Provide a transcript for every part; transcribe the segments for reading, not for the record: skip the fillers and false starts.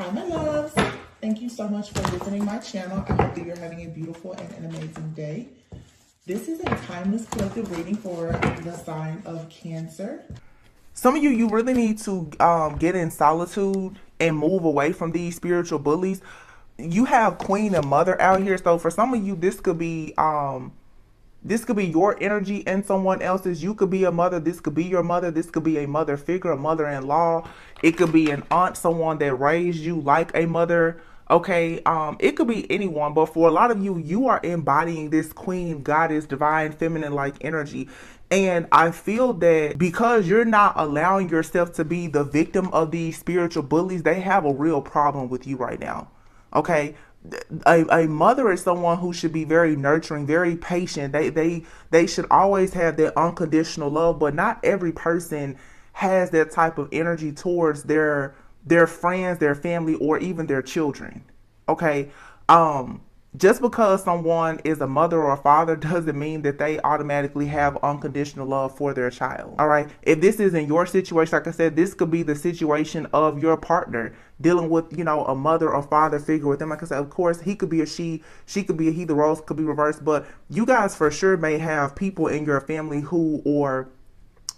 Hi, my loves. Thank you so much for visiting my channel. I hope that you're having a beautiful and an amazing day. This is a timeless collective reading for the sign of Cancer. Some of you really need to get in solitude and move away from these spiritual bullies. You have Queen and Mother out here, so for some of you, this could be your energy and someone else's. You could be a mother. This could be your mother. This could be a mother figure, a mother-in-law. It could be an aunt, someone that raised you like a mother. Okay, it could be anyone, but for a lot of you, you are embodying this queen, goddess, divine, feminine-like energy. And I feel that because you're not allowing yourself to be the victim of these spiritual bullies, they have a real problem with you right now. Okay, a mother is someone who should be very nurturing, very patient. They should always have that unconditional love, but not every person has that type of energy towards their friends, their family, or even their children. Okay, just because someone is a mother or a father doesn't mean that they automatically have unconditional love for their child. All right. If this isn't your situation, like I said, this could be the situation of your partner dealing with, a mother or father figure with them. Like I said, of course, he could be a she could be a he, the roles could be reversed, but you guys for sure may have people in your family or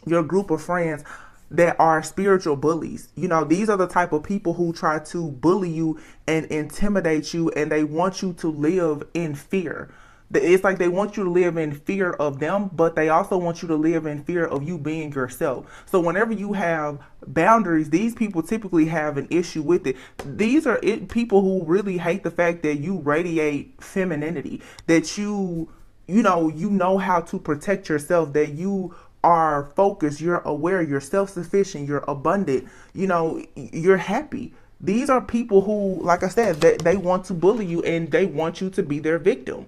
your group of friends that are spiritual bullies. These are the type of people who try to bully you and intimidate you, and they want you to live in fear. It's like they want you to live in fear of them, but they also want you to live in fear of you being yourself. So whenever you have boundaries, these people typically have an issue with it. These are people who really hate the fact that you radiate femininity, that you know how to protect yourself, that you are focused, you're aware, you're self-sufficient, you're abundant, you're happy. These are people who, like I said, they want to bully you and they want you to be their victim.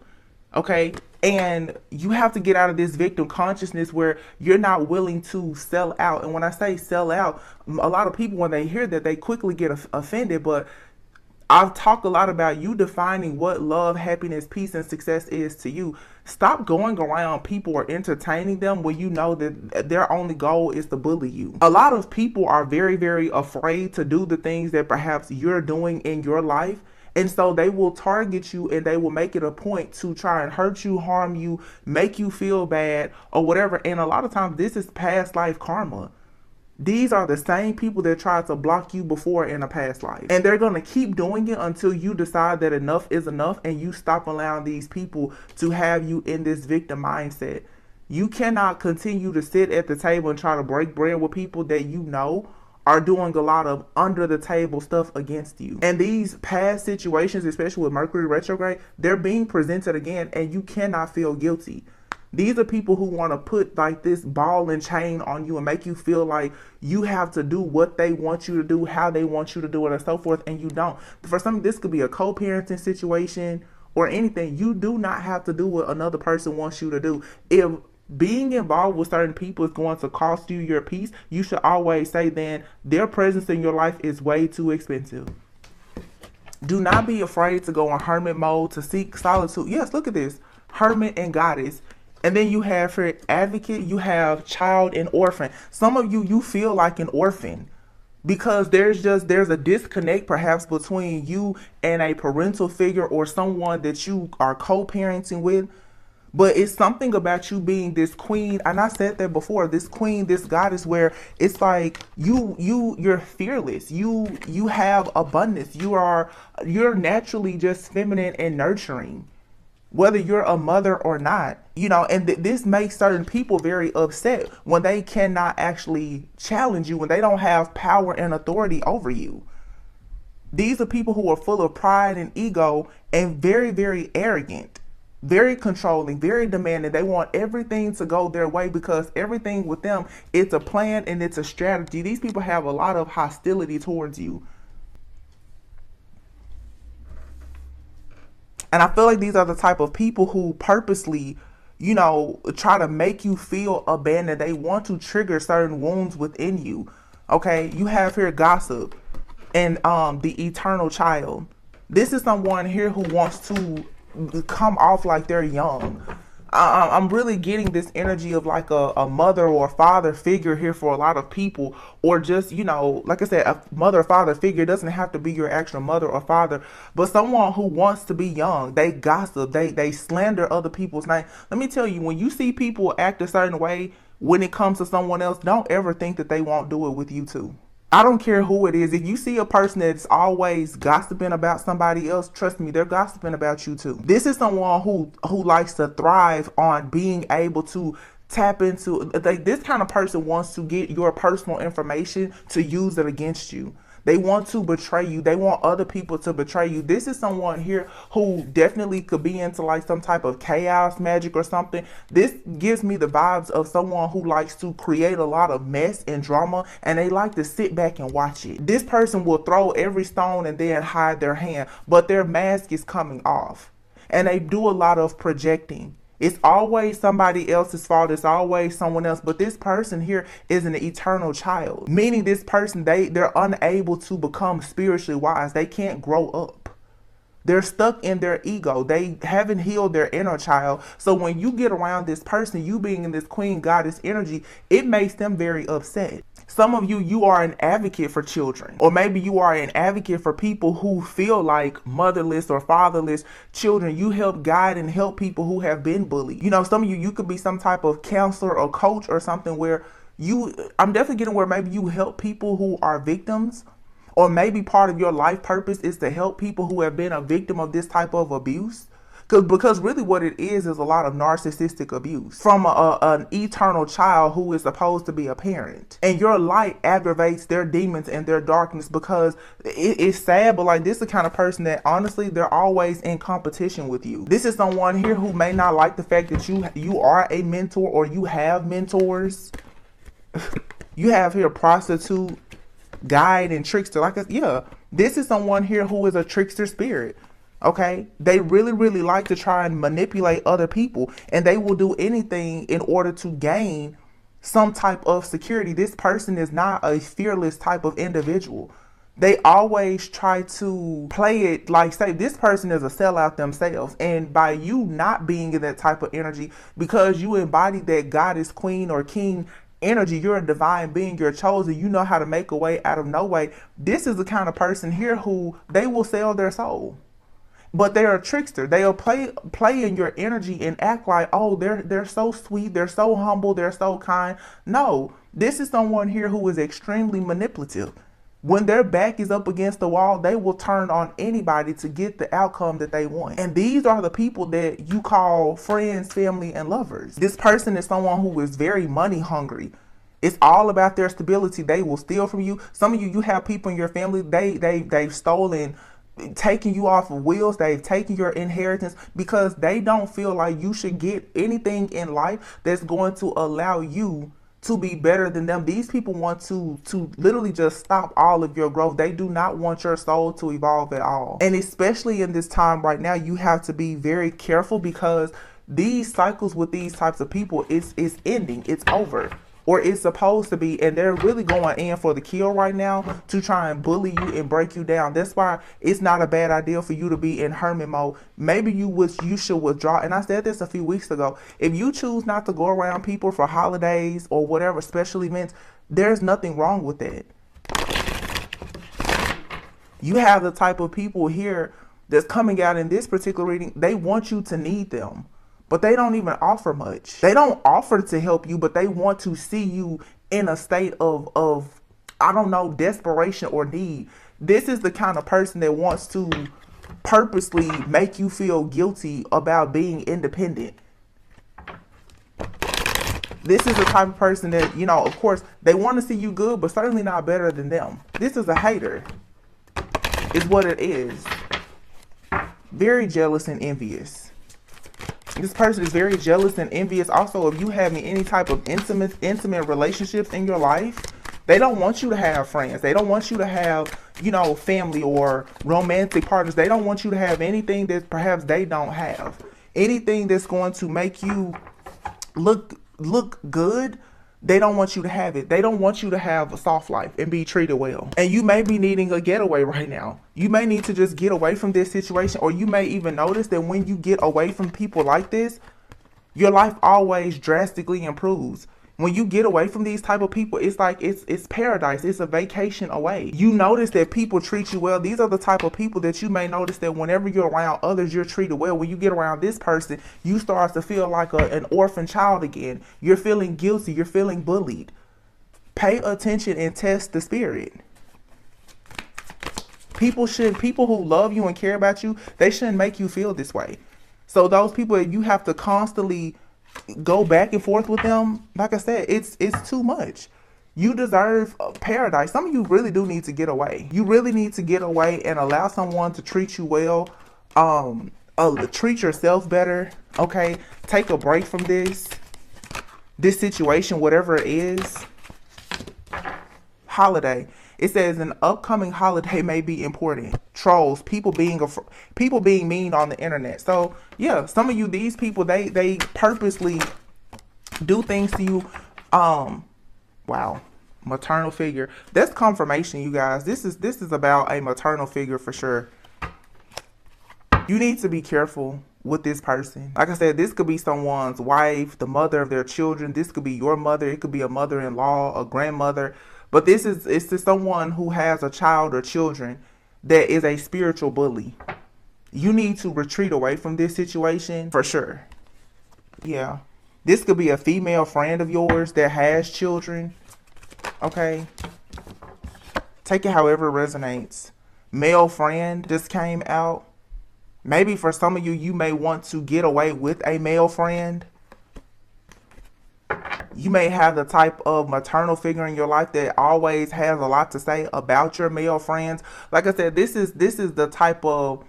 Okay, and you have to get out of this victim consciousness where you're not willing to sell out. And when I say sell out, a lot of people, when they hear that, they quickly get offended, but I've talked a lot about you defining what love, happiness, peace, and success is to you. Stop going around people or entertaining them when you know that their only goal is to bully you. A lot of people are very, very afraid to do the things that perhaps you're doing in your life. And so they will target you and they will make it a point to try and hurt you, harm you, make you feel bad or whatever. And a lot of times this is past life karma. These are the same people that tried to block you before in a past life. And they're going to keep doing it until you decide that enough is enough and you stop allowing these people to have you in this victim mindset. You cannot continue to sit at the table and try to break bread with people that you know are doing a lot of under the table stuff against you. And these past situations, especially with Mercury retrograde, they're being presented again and you cannot feel guilty. These are people who want to put like this ball and chain on you and make you feel like you have to do what they want you to do, how they want you to do it, and so forth, and you don't. For some, this could be a co-parenting situation or anything. You do not have to do what another person wants you to do. If being involved with certain people is going to cost you your peace, you should always say then their presence in your life is way too expensive. Do not be afraid to go in hermit mode, to seek solitude. Yes, look at this. Hermit and goddess. And then you have for advocate, you have child and orphan. Some of you feel like an orphan because there's a disconnect perhaps between you and a parental figure or someone that you are co-parenting with. But it's something about you being this queen, and I said that before, this queen, this goddess, where it's like you're fearless. You have abundance. You're naturally just feminine and nurturing, whether you're a mother or not, and this makes certain people very upset when they cannot actually challenge you, when they don't have power and authority over you. These are people who are full of pride and ego and very, very arrogant, very controlling, very demanding. They want everything to go their way because everything with them, it's a plan and it's a strategy. These people have a lot of hostility towards you. And I feel like these are the type of people who purposely, try to make you feel abandoned. They want to trigger certain wounds within you. Okay, you have here gossip and the eternal child. This is someone here who wants to come off like they're young. I'm really getting this energy of like a mother or a father figure here for a lot of people, or just, you know, like I said, a mother or father figure. It doesn't have to be your actual mother or father, but someone who wants to be young. They gossip, they slander other people's name. Let me tell you, when you see people act a certain way when it comes to someone else, don't ever think that they won't do it with you too. I don't care who it is. If you see a person that's always gossiping about somebody else, trust me, they're gossiping about you too. This is someone who likes to thrive on being able to tap into, like, this kind of person wants to get your personal information to use it against you. They want to betray you. They want other people to betray you. This is someone here who definitely could be into like some type of chaos magic or something. This gives me the vibes of someone who likes to create a lot of mess and drama, and they like to sit back and watch it. This person will throw every stone and then hide their hand, but their mask is coming off. And they do a lot of projecting. It's always somebody else's fault. It's always someone else. But this person here is an eternal child, meaning this person, they're unable to become spiritually wise. They can't grow up. They're stuck in their ego. They haven't healed their inner child. So when you get around this person, you being in this queen goddess energy, it makes them very upset. Some of you are an advocate for children, or maybe you are an advocate for people who feel like motherless or fatherless children. You help guide and help people who have been bullied. You know, some of you could be some type of counselor or coach or something where I'm definitely getting where maybe you help people who are victims, or maybe part of your life purpose is to help people who have been a victim of this type of abuse. Because really what it is a lot of narcissistic abuse from an eternal child who is supposed to be a parent. And your light aggravates their demons and their darkness, because it's sad, but like, this is the kind of person that honestly, they're always in competition with you. This is someone here who may not like the fact that you are a mentor, or you have mentors. You have here prostitute, guide, and trickster. This is someone here who is a trickster spirit. Okay, they really like to try and manipulate other people, and they will do anything in order to gain some type of security. This person is not a fearless type of individual. They always try to play it like, say, this person is a sellout themselves. And by you not being in that type of energy, because you embody that goddess, queen, or king energy, you're a divine being, you're chosen, you know how to make a way out of no way. This is the kind of person here who they will sell their soul. But they're a trickster. They'll play in your energy and act like, oh, they're so sweet, they're so humble, they're so kind. No, this is someone here who is extremely manipulative. When their back is up against the wall, they will turn on anybody to get the outcome that they want. And these are the people that you call friends, family, and lovers. This person is someone who is very money hungry. It's all about their stability. They will steal from you. Some of you have people in your family, they've stolen, taking you off of wheels. They've taken your inheritance because they don't feel like you should get anything in life that's going to allow you to be better than them. These people want to literally just stop all of your growth. They do not want your soul to evolve at all. And especially in this time right now, you have to be very careful, because these cycles with these types of people is ending. It's over. Or it's supposed to be, and they're really going in for the kill right now to try and bully you and break you down. That's why it's not a bad idea for you to be in hermit mode. Maybe you should withdraw. And I said this a few weeks ago. If you choose not to go around people for holidays or whatever special events, there's nothing wrong with that. You have the type of people here that's coming out in this particular reading. They want you to need them, but they don't even offer much. They don't offer to help you, but they want to see you in a state of I don't know, desperation or need. This is the kind of person that wants to purposely make you feel guilty about being independent. This is the type of person that, you know, of course, they want to see you good, but certainly not better than them. This is a hater, is what it is. Very jealous and envious. This person is very jealous and envious. Also, if you having any type of intimate relationships in your life, they don't want you to have friends. They don't want you to have, you know, family or romantic partners. They don't want you to have anything that perhaps they don't have. Anything that's going to make you look good, they don't want you to have it. They don't want you to have a soft life and be treated well. And you may be needing a getaway right now. You may need to just get away from this situation, or you may even notice that when you get away from people like this, Your life always drastically improves. When you get away from these type of people, it's like it's paradise. It's a vacation away. You notice that people treat you well. These are the type of people that you may notice that whenever you're around others, you're treated well. When you get around this person, you start to feel like an orphan child again. You're feeling guilty. You're feeling bullied. Pay attention and test the spirit. People who love you and care about you, they shouldn't make you feel this way. So those people that you have to constantly go back and forth with them, like I said, it's too much. You deserve paradise. Some of you really do need to get away. You really need to get away and allow someone to treat you well. Treat yourself better. Okay, take a break from this situation, whatever it is. Holiday. It says an upcoming holiday may be important. Trolls, people being mean on the internet. So yeah, some of you, these people, they purposely do things to you. Wow, maternal figure. That's confirmation, you guys. This is about a maternal figure for sure. You need to be careful with this person. Like I said, this could be someone's wife, the mother of their children. This could be your mother. It could be a mother-in-law, a grandmother. But it's to someone who has a child or children that is a spiritual bully. You need to retreat away from this situation for sure. Yeah. This could be a female friend of yours that has children. Okay. Take it however it resonates. Male friend just came out. Maybe for some of you, you may want to get away with a male friend. You may have the type of maternal figure in your life that always has a lot to say about your male friends. Like I said, this is the type of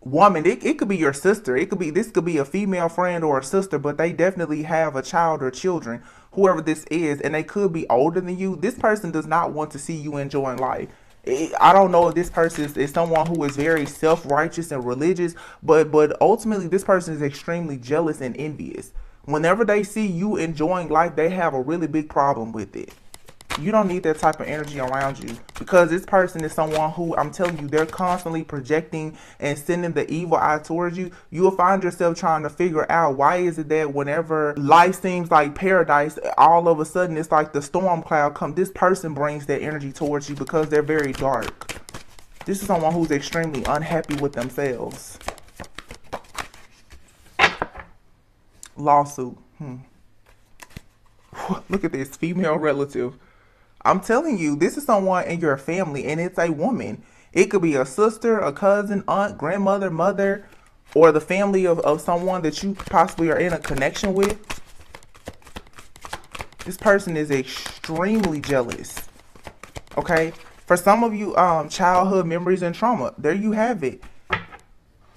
woman. It could be your sister. This could be a female friend or a sister, but they definitely have a child or children, whoever this is, and they could be older than you. This person does not want to see you enjoying life. I don't know if this person is someone who is very self-righteous and religious, but ultimately this person is extremely jealous and envious. Whenever they see you enjoying life, they have a really big problem with it. You don't need that type of energy around you, because this person is someone who, I'm telling you, they're constantly projecting and sending the evil eye towards you. You will find yourself trying to figure out, why is it that whenever life seems like paradise, all of a sudden it's like the storm cloud comes. This person brings that energy towards you because they're very dark. This is someone who's extremely unhappy with themselves. Lawsuit. Look at this, female relative. I'm telling you, this is someone in your family, and it's a woman. It could be a sister, a cousin, aunt, grandmother, mother, or the family of someone that you possibly are in a connection with. This person is extremely jealous. Okay? For some of you, childhood memories and trauma. There you have it.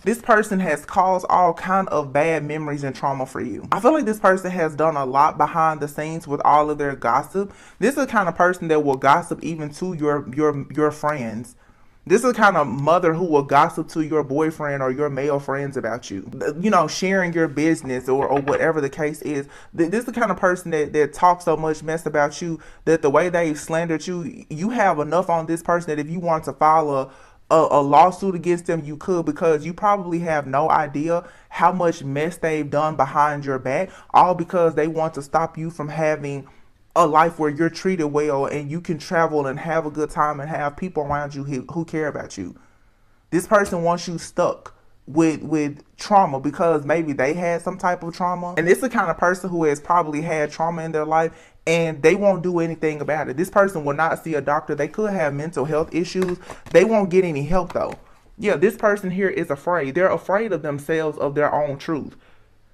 This person has caused all kind of bad memories and trauma for you. I feel like this person has done a lot behind the scenes with all of their gossip. This is the kind of person that will gossip even to your friends. This is the kind of mother who will gossip to your boyfriend or your male friends about you. You know, sharing your business or whatever the case is. This is the kind of person that talks so much mess about you that the way they slandered you, you have enough on this person that if you want to file a lawsuit against them, you could, because you probably have no idea how much mess they've done behind your back, all because they want to stop you from having a life where you're treated well and you can travel and have a good time and have people around you who care about you. This person wants you stuck with trauma because maybe they had some type of trauma, and it's the kind of person who has probably had trauma in their life and they won't do anything about it. This person will not see a doctor. They could have mental health issues. They won't get any help though. Yeah, this person here is afraid. They're afraid of themselves, of their own truth.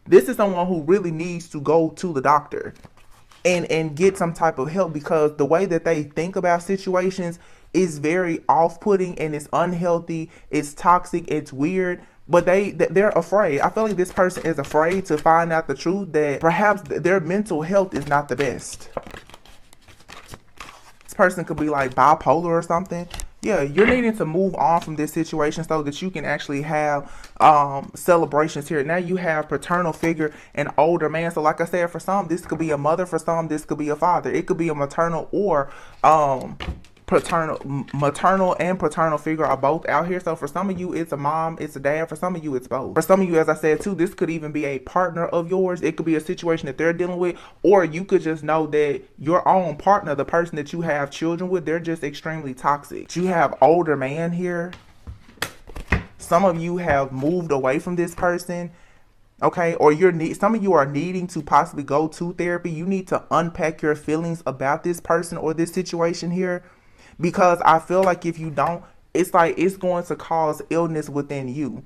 This is someone who really needs to go to the doctor and get some type of help, because the way that they think about situations is very off-putting and it's unhealthy, it's toxic, it's weird. But they're afraid. I feel like this person is afraid to find out the truth, that perhaps their mental health is not the best. This person could be like bipolar or something. Yeah, you're needing to move on from this situation so that you can actually have celebrations here. Now you have paternal figure, an older man. So like I said, for some, this could be a mother. For some, this could be a father. It could be a maternal or maternal and paternal figure are both out here. So for some of you, it's a mom, it's a dad. For some of you, it's both. For some of you, as I said too, this could even be a partner of yours. It could be a situation that they're dealing with, or you could just know that your own partner, the person that you have children with, they're just extremely toxic. You have older man here. Some of you have moved away from this person. Okay, or some of you are needing to possibly go to therapy. You need to unpack your feelings about this person or this situation here, because I feel like if you don't, it's like it's going to cause illness within you.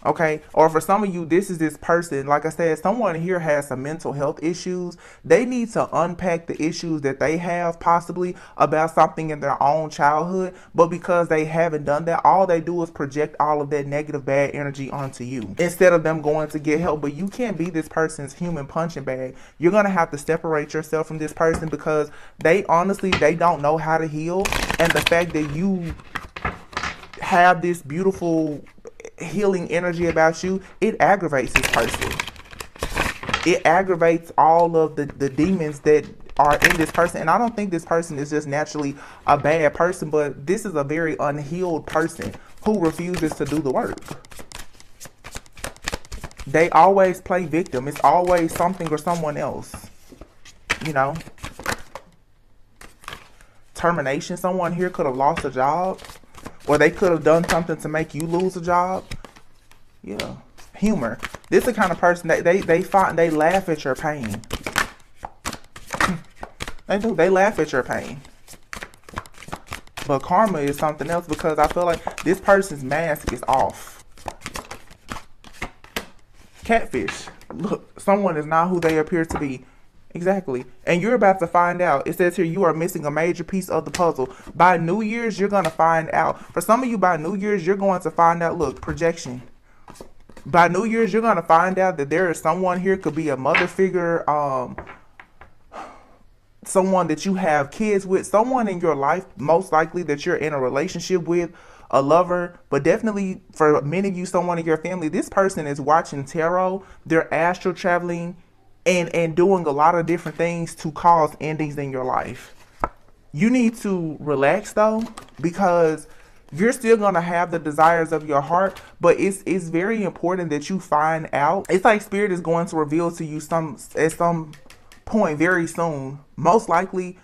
Okay, or for some of you, this is this person, like I said, someone here has some mental health issues. They need to unpack the issues that they have possibly about something in their own childhood, but because they haven't done that, all they do is project all of that negative bad energy onto you instead of them going to get help. But you can't be this person's human punching bag. You're going to have to separate yourself from this person, because they don't know how to heal. And the fact that you have this beautiful healing energy about you, it aggravates this person. It aggravates all of the demons that are in this person. And I don't think this person is just naturally a bad person, but this is a very unhealed person who refuses to do the work. They always play victim. It's always something or someone else, you know. Termination. Someone here could have lost a job, or they could have done something to make you lose a job. Yeah. Humor. This is the kind of person that they laugh at your pain. They do. They laugh at your pain. But karma is something else, because I feel like this person's mask is off. Catfish. Look, someone is not who they appear to be. Exactly. And you're about to find out. It says here you are missing a major piece of the puzzle. By New Year's, you're going to find out. For some of you, by New Year's, you're going to find out. Look, projection. By New Year's, you're going to find out that there is someone here, could be a mother figure, someone that you have kids with, someone in your life, most likely that you're in a relationship with, a lover, but definitely for many of you, someone in your family. This person is watching tarot. They're astral traveling and doing a lot of different things to cause endings in your life. You need to relax though, because you're still going to have the desires of your heart, but it's very important that you find out. It's like Spirit is going to reveal to you at some point very soon, most likely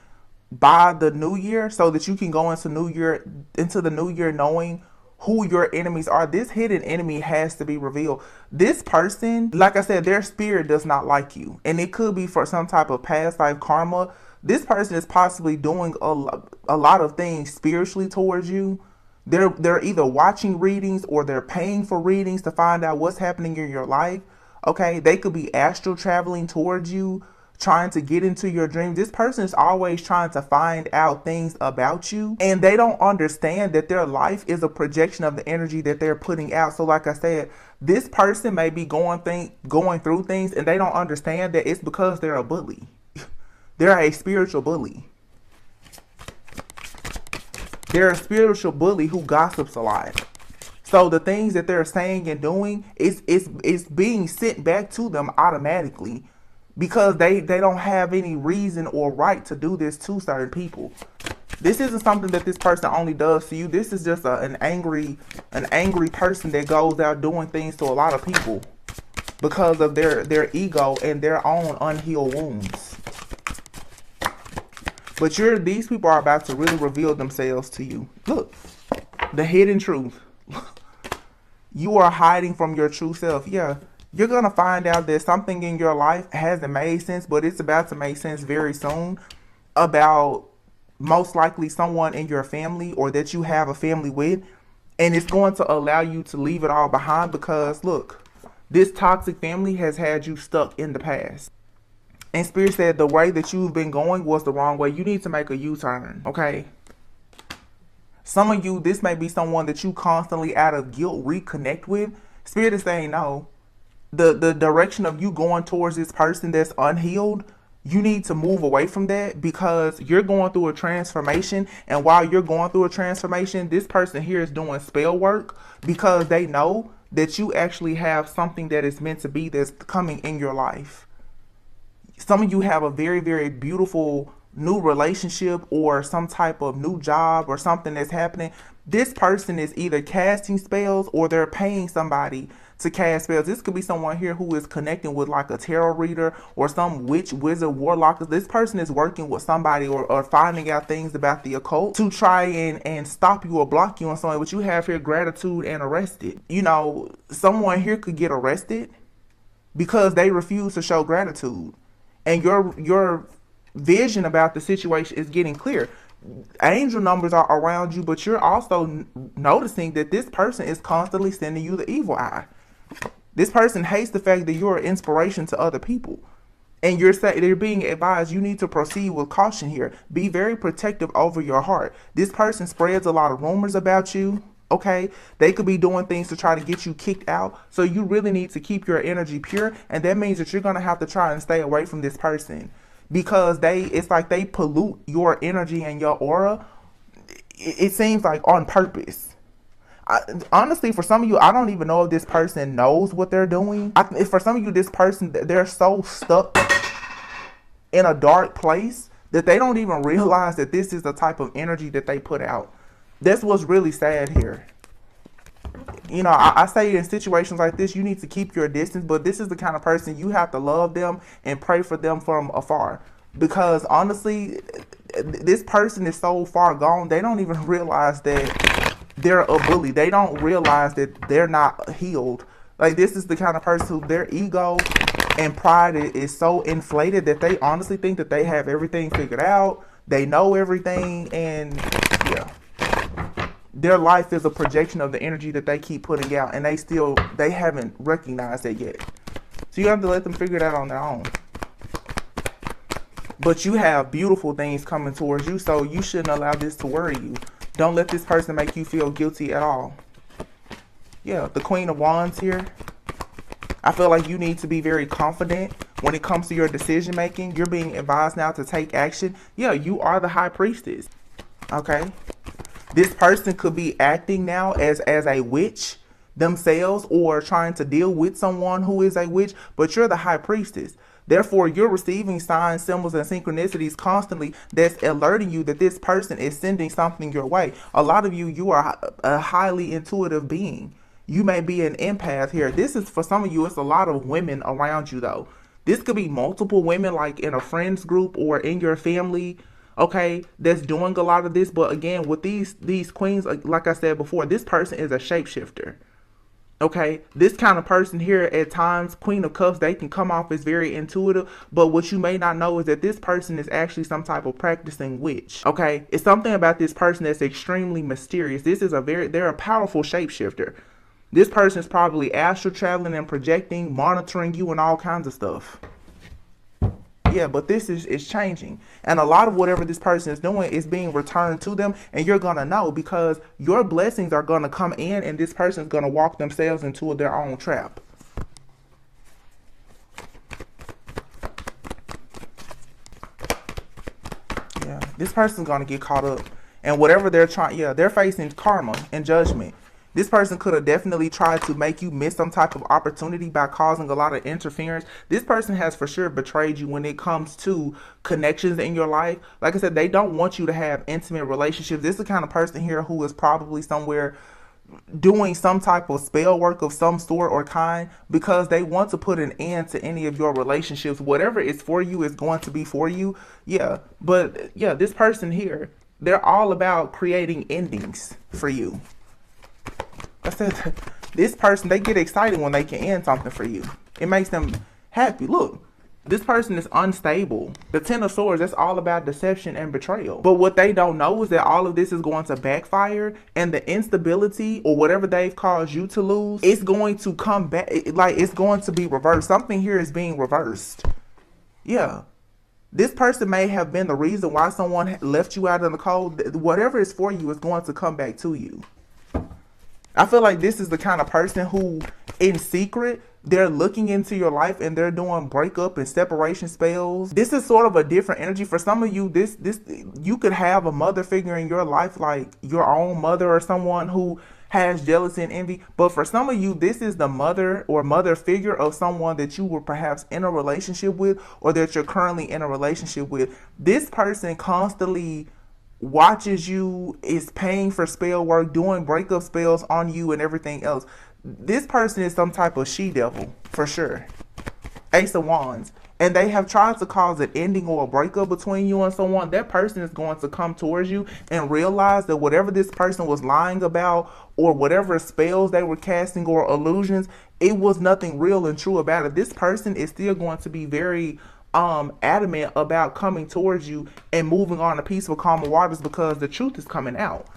by the new year, so that you can go into the new year knowing who your enemies are. This hidden enemy has to be revealed. This person, like I said, their spirit does not like you, and it could be for some type of past life karma. This person is possibly doing a lot of things spiritually towards you. They're either watching readings or they're paying for readings to find out what's happening in your life. Okay, they could be astral traveling towards you, trying to get into your dreams. This person is always trying to find out things about you, and they don't understand that their life is a projection of the energy that they're putting out. So like I said, this person may be going through things, and they don't understand that it's because they're a bully. They're a spiritual bully. They're a spiritual bully who gossips a lot. So the things that they're saying and doing is being sent back to them automatically, because they don't have any reason or right to do this to certain people. This isn't something that this person only does to you. This is just an angry person that goes out doing things to a lot of people because of their ego and their own unhealed wounds. But these people are about to really reveal themselves to you. Look, the hidden truth. You are hiding from your true self. Yeah. You're going to find out that something in your life hasn't made sense, but it's about to make sense very soon, about most likely someone in your family or that you have a family with. And it's going to allow you to leave it all behind, because look, this toxic family has had you stuck in the past. And Spirit said the way that you've been going was the wrong way. You need to make a U-turn, okay? Some of you, this may be someone that you constantly out of guilt reconnect with. Spirit is saying no. The direction of you going towards this person that's unhealed, you need to move away from that, because you're going through a transformation. And while you're going through a transformation, this person here is doing spell work, because they know that you actually have something that is meant to be that's coming in your life. Some of you have a very, very beautiful new relationship or some type of new job or something that's happening, this person is either casting spells or they're paying somebody to cast spells. This could be someone here who is connecting with like a tarot reader or some witch, wizard, warlock. This person is working with somebody or finding out things about the occult to try and stop you or block you on something. But you have here gratitude and arrested. You know, someone here could get arrested because they refuse to show gratitude. And your vision about the situation is getting clear. Angel numbers are around you, but you're also noticing that this person is constantly sending you the evil eye. This person hates the fact that you're an inspiration to other people. And they're being advised you need to proceed with caution here. Be very protective over your heart. This person spreads a lot of rumors about you. Okay, they could be doing things to try to get you kicked out. So you really need to keep your energy pure. And that means that you're going to have to try and stay away from this person because it's like they pollute your energy and your aura. It seems like on purpose. Honestly, for some of you, I don't even know if this person knows what they're doing. For some of you, this person, they're so stuck in a dark place that they don't even realize that this is the type of energy that they put out. That's what's really sad here. You know, I say in situations like this, you need to keep your distance, but this is the kind of person you have to love them and pray for them from afar. Because honestly, this person is so far gone, they don't even realize that they're a bully. They don't realize that they're not healed. Like, this is the kind of person who their ego and pride is so inflated that they honestly think that they have everything figured out. They know everything, and yeah. Their life is a projection of the energy that they keep putting out, and they haven't recognized it yet. So you have to let them figure it out on their own. But you have beautiful things coming towards you, so you shouldn't allow this to worry you. Don't let this person make you feel guilty at all. Yeah, the Queen of Wands here. I feel like you need to be very confident when it comes to your decision making. You're being advised now to take action. Yeah, you are the High Priestess. Okay? This person could be acting now as a witch themselves or trying to deal with someone who is a witch, but you're the High Priestess. Therefore, you're receiving signs, symbols, and synchronicities constantly that's alerting you that this person is sending something your way. A lot of you are a highly intuitive being. You may be an empath here. This is, for some of you, it's a lot of women around you, though. This could be multiple women, like in a friends group or in your family, okay, that's doing a lot of this. But again, with these queens, like I said before, this person is a shapeshifter. Okay, this kind of person here at times, Queen of Cups, they can come off as very intuitive, but what you may not know is that this person is actually some type of practicing witch. Okay, it's something about this person that's extremely mysterious. They're a powerful shapeshifter. This person is probably astral traveling and projecting, monitoring you and all kinds of stuff. Yeah, but this is changing. And a lot of whatever this person is doing is being returned to them. And you're going to know because your blessings are going to come in and this person is going to walk themselves into their own trap. Yeah, this person's going to get caught up. And whatever they're trying, yeah, they're facing karma and judgment. This person could have definitely tried to make you miss some type of opportunity by causing a lot of interference. This person has for sure betrayed you when it comes to connections in your life. Like I said, they don't want you to have intimate relationships. This is the kind of person here who is probably somewhere doing some type of spell work of some sort or kind because they want to put an end to any of your relationships. Whatever is for you is going to be for you. Yeah, but yeah, this person here, they're all about creating endings for you. I said, this person, they get excited when they can end something for you. It makes them happy. Look, this person is unstable. The Ten of Swords, that's all about deception and betrayal. But what they don't know is that all of this is going to backfire, and the instability or whatever they've caused you to lose, it's going to come back. Like, it's going to be reversed. Something here is being reversed. Yeah. This person may have been the reason why someone left you out in the cold. Whatever is for you is going to come back to you. I feel like this is the kind of person who, in secret, they're looking into your life and they're doing breakup and separation spells. This is sort of a different energy. For some of you, you could have a mother figure in your life, like your own mother or someone who has jealousy and envy. But for some of you, this is the mother or mother figure of someone that you were perhaps in a relationship with, or that you're currently in a relationship with. This person constantly watches you, is paying for spell work, doing breakup spells on you and everything else. This person is some type of she devil for sure. Ace of Wands. And they have tried to cause an ending or a breakup between you and someone. That person is going to come towards you and realize that whatever this person was lying about, or whatever spells they were casting or illusions, it was nothing real and true about it. This person is still going to be very adamant about coming towards you and moving on to peaceful, calmer waters, because the truth is coming out.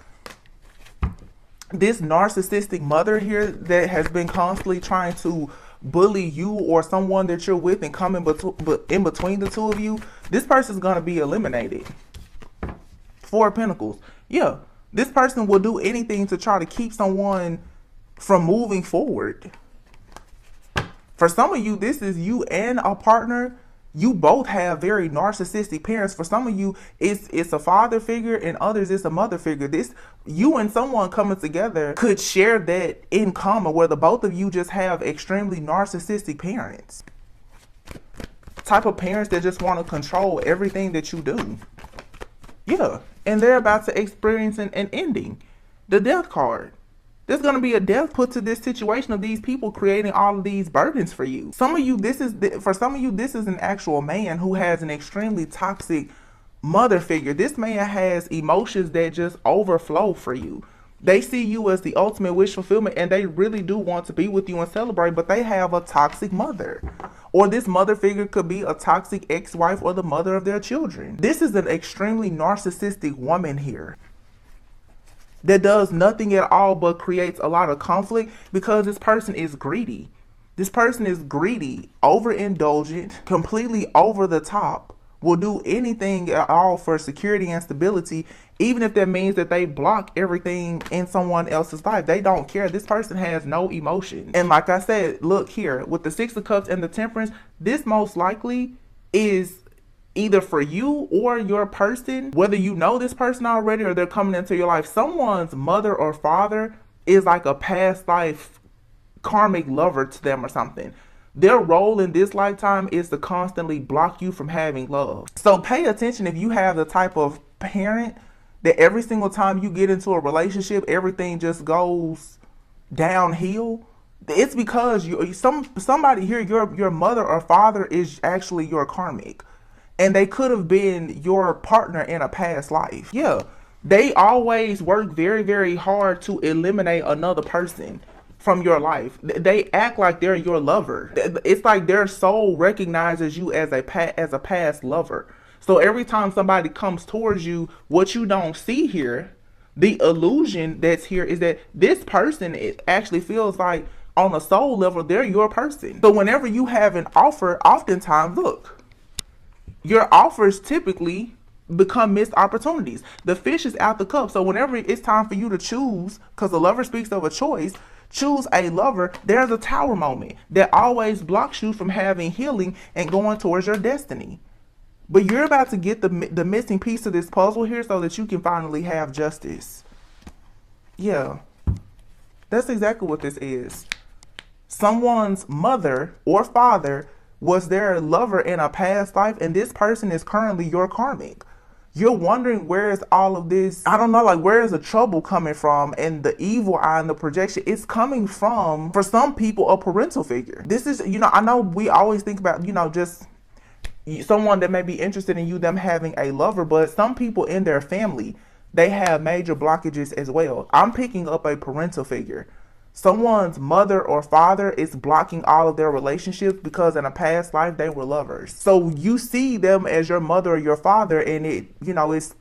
This narcissistic mother here that has been constantly trying to bully you or someone that you're with and come in between the two of you, this person is going to be eliminated. Four of Pentacles. Yeah, this person will do anything to try to keep someone from moving forward. For some of you, this is you and a partner. You both have very narcissistic parents. For some of you, it's a father figure, and others it's a mother figure. This, you and someone coming together could share that in common, where the both of you just have extremely narcissistic parents. Type of parents that just want to control everything that you do. Yeah, and they're about to experience an ending. The Death card. There's going to be a death put to this situation of these people creating all of these burdens for you. Some of you, this is an actual man who has an extremely toxic mother figure. This man has emotions that just overflow for you. They see you as the ultimate wish fulfillment, and they really do want to be with you and celebrate, but they have a toxic mother. Or this mother figure could be a toxic ex-wife or the mother of their children. This is an extremely narcissistic woman here that does nothing at all but creates a lot of conflict, because this person is greedy. This person is greedy, overindulgent, completely over the top, will do anything at all for security and stability, even if that means that they block everything in someone else's life. They don't care. This person has no emotion. And like I said, look here, with the Six of Cups and the Temperance, this most likely is either for you or your person, whether you know this person already or they're coming into your life. Someone's mother or father is like a past life karmic lover to them or something. Their role in this lifetime is to constantly block you from having love. So pay attention if you have the type of parent that every single time you get into a relationship, everything just goes downhill. It's because somebody here, your mother or father is actually your karmic. And they could have been your partner in a past life. Yeah, they always work very, very hard to eliminate another person from your life. They act like they're your lover. It's like their soul recognizes you as a past lover. So every time somebody comes towards you, what you don't see here, the illusion that's here, is that this person, it actually feels like on a soul level, they're your person. So whenever you have an offer, oftentimes, look, your offers typically become missed opportunities. The fish is out the cup. So whenever it's time for you to choose, because the lover speaks of a choice, choose a lover, there's a Tower moment that always blocks you from having healing and going towards your destiny. But you're about to get the missing piece of this puzzle here so that you can finally have justice. Yeah, that's exactly what this is. Someone's mother or father was their lover in a past life, and this person is currently your karmic. You're wondering, where is all of this? I don't know, like, where is the trouble coming from? And the evil eye and the projection, it's coming from, for some people, a parental figure. This is, I know we always think about, just someone that may be interested in you, them having a lover, but some people in their family, they have major blockages as well. I'm picking up a parental figure. Someone's mother or father is blocking all of their relationships because in a past life they were lovers. So you see them as your mother or your father, and it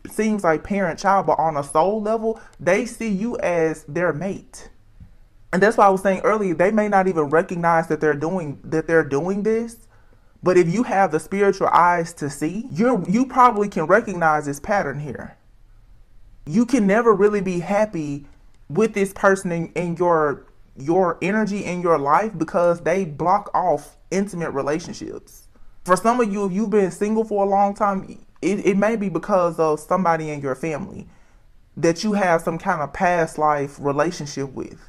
seems like parent-child, but on a soul level, they see you as their mate. And that's why I was saying earlier, they may not even recognize that they're doing this. But if you have the spiritual eyes to see, you probably can recognize this pattern here. You can never really be happy with this person in your energy in your life, because they block off intimate relationships. For some of you, if you've been single for a long time, it may be because of somebody in your family. that you have some kind of past life relationship with.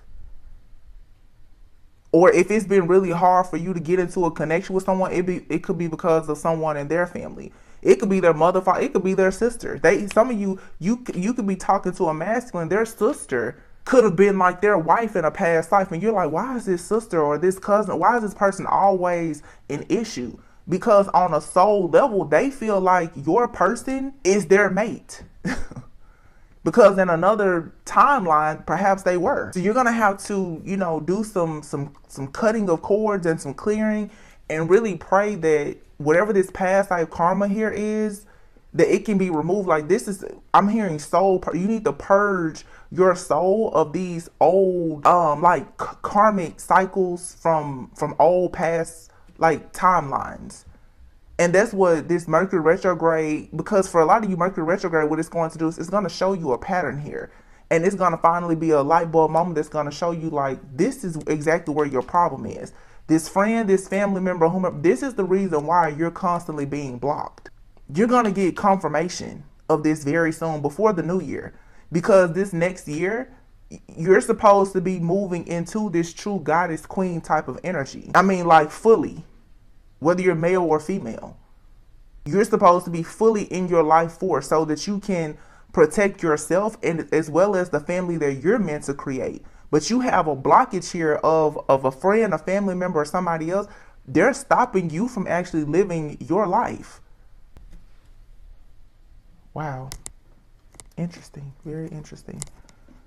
Or if it's been really hard for you to get into a connection with someone, it could be because of someone in their family. It could be their mother, father, it could be their sister. Some of you could be talking to a masculine, their sister could have been like their wife in a past life, and you're like, why is this sister or this cousin, why is this person always an issue? Because on a soul level, they feel like your person is their mate. Because in another timeline, perhaps they were. So you're gonna have to, do some cutting of cords and some clearing, and really pray that whatever this past life karma here is, that it can be removed. Like I'm hearing soul. You need to purge your soul of these old, karmic cycles from old past timelines. And that's what this Mercury retrograde, because for a lot of you, Mercury retrograde, what it's going to do is it's going to show you a pattern here. And it's going to finally be a light bulb moment that's going to show you this is exactly where your problem is. This friend, this family member, whomever, this is the reason why you're constantly being blocked. You're going to get confirmation of this very soon, before the new year. Because this next year, you're supposed to be moving into this true goddess queen type of energy. I mean, fully. Whether you're male or female, you're supposed to be fully in your life force so that you can protect yourself and as well as the family that you're meant to create. But you have a blockage here of a friend, a family member, or somebody else. They're stopping you from actually living your life. Wow. Interesting. Very interesting.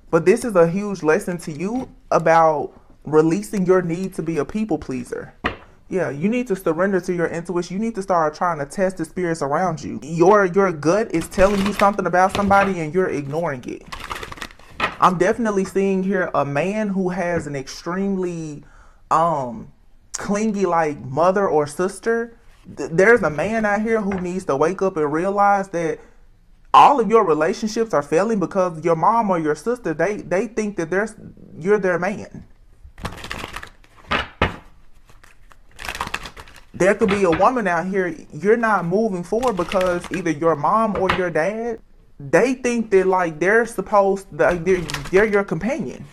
But this is a huge lesson to you about releasing your need to be a people pleaser. Yeah, you need to surrender to your intuition. You need to start trying to test the spirits around you. Your gut is telling you something about somebody and you're ignoring it. I'm definitely seeing here a man who has an extremely clingy mother or sister. There's a man out here who needs to wake up and realize that all of your relationships are failing because your mom or your sister, they think that you're their man. There could be a woman out here, you're not moving forward because either your mom or your dad, they think that they're your companion.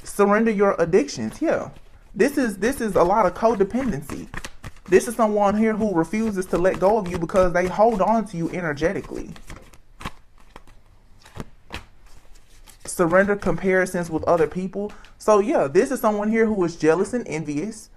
Surrender your addictions. Yeah. This is a lot of codependency. This is someone here who refuses to let go of you because they hold on to you energetically. Surrender comparisons with other people. So yeah, this is someone here who is jealous and envious.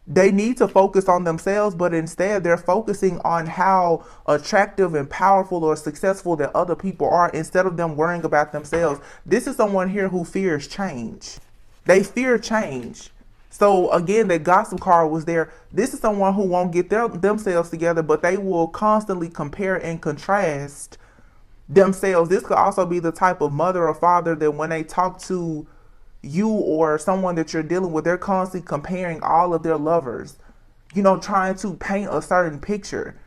They need to focus on themselves, but instead they're focusing on how attractive and powerful or successful that other people are instead of them worrying about themselves. This is someone here who fears change. They fear change. So again, that gossip card was there. This is someone who won't get themselves together, but they will constantly compare and contrast themselves. This could also be the type of mother or father that when they talk to you or someone that you're dealing with, they're constantly comparing all of their lovers, trying to paint a certain picture.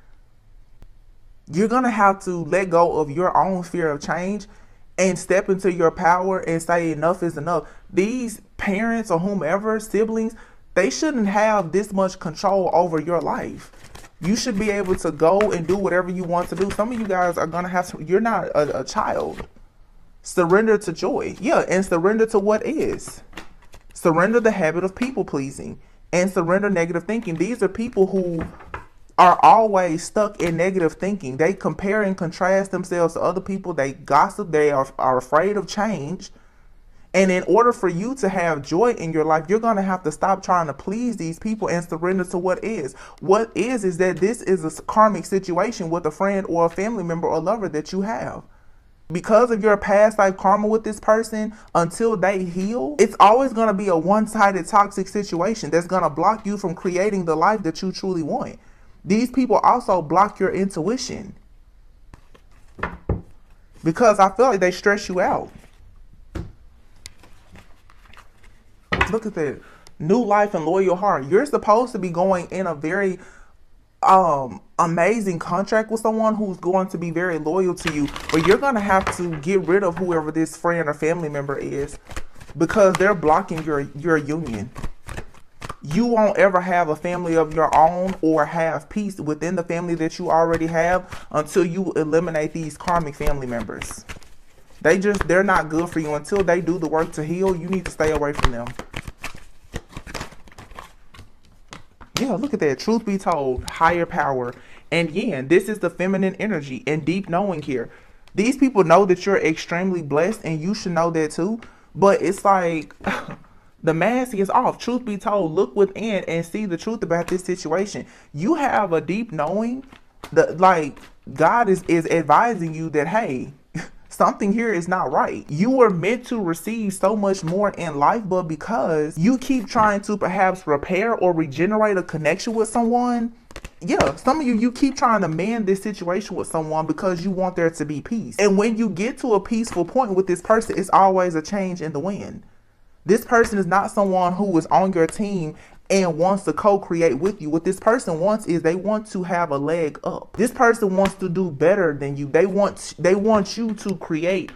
You're going to have to let go of your own fear of change and step into your power and say enough is enough. These parents or whomever, siblings, they shouldn't have this much control over your life. You should be able to go and do whatever you want to do. Some of you guys are going to have to, you're not a child. Surrender to joy. Yeah, and surrender to what is. Surrender the habit of people pleasing and surrender negative thinking. These are people who are always stuck in negative thinking. They compare and contrast themselves to other people. They gossip. They are afraid of change. And in order for you to have joy in your life, you're going to have to stop trying to please these people and surrender to what is. What is that this is a karmic situation with a friend or a family member or lover that you have. Because of your past life karma with this person, until they heal, it's always going to be a one-sided toxic situation that's going to block you from creating the life that you truly want. These people also block your intuition because I feel like they stress you out. Look at that. New life and loyal heart. You're supposed to be going in a very amazing contract with someone who's going to be very loyal to you, but you're going to have to get rid of whoever this friend or family member is because they're blocking your union. you won't ever have a family of your own or have peace within the family that you already have until you eliminate these karmic family members. They're not good for you. Until they do the work to heal, you need to stay away from them. Yeah, look at that. Truth be told, higher power. And yeah, this is the feminine energy and deep knowing here. These people know that you're extremely blessed, and you should know that too. But it's like the mask is off. Truth be told, look within and see the truth about this situation. You have a deep knowing that, like, God is advising you that, hey, something here is not right. You were meant to receive so much more in life, but because you keep trying to perhaps repair or regenerate a connection with someone, yeah, some of you keep trying to mend this situation with someone because you want there to be peace. And when you get to a peaceful point with this person, it's always a change in the wind. This person is not someone who is on your team and wants to co-create with you. What this person wants is they want to have a leg up. This person wants to do better than you. They want you to create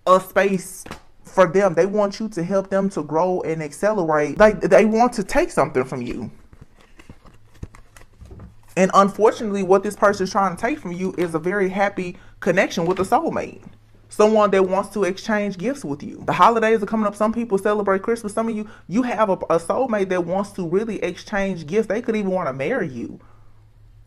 a space for them. They want you to help them to grow and accelerate. Like, they want to take something from you. And unfortunately, what this person is trying to take from you is a very happy connection with a soulmate. Someone that wants to exchange gifts with you. The holidays are coming up. Some people celebrate Christmas. Some of you have a soulmate that wants to really exchange gifts. They could even want to marry you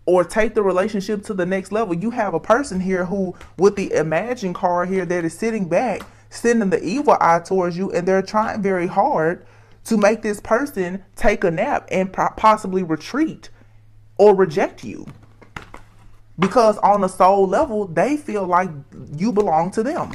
or take the relationship to the next level. You have a person here who, with the Imagine card here, that is sitting back, sending the evil eye towards you, and they're trying very hard to make this person take a nap and possibly retreat or reject you. Because on a soul level, they feel like you belong to them.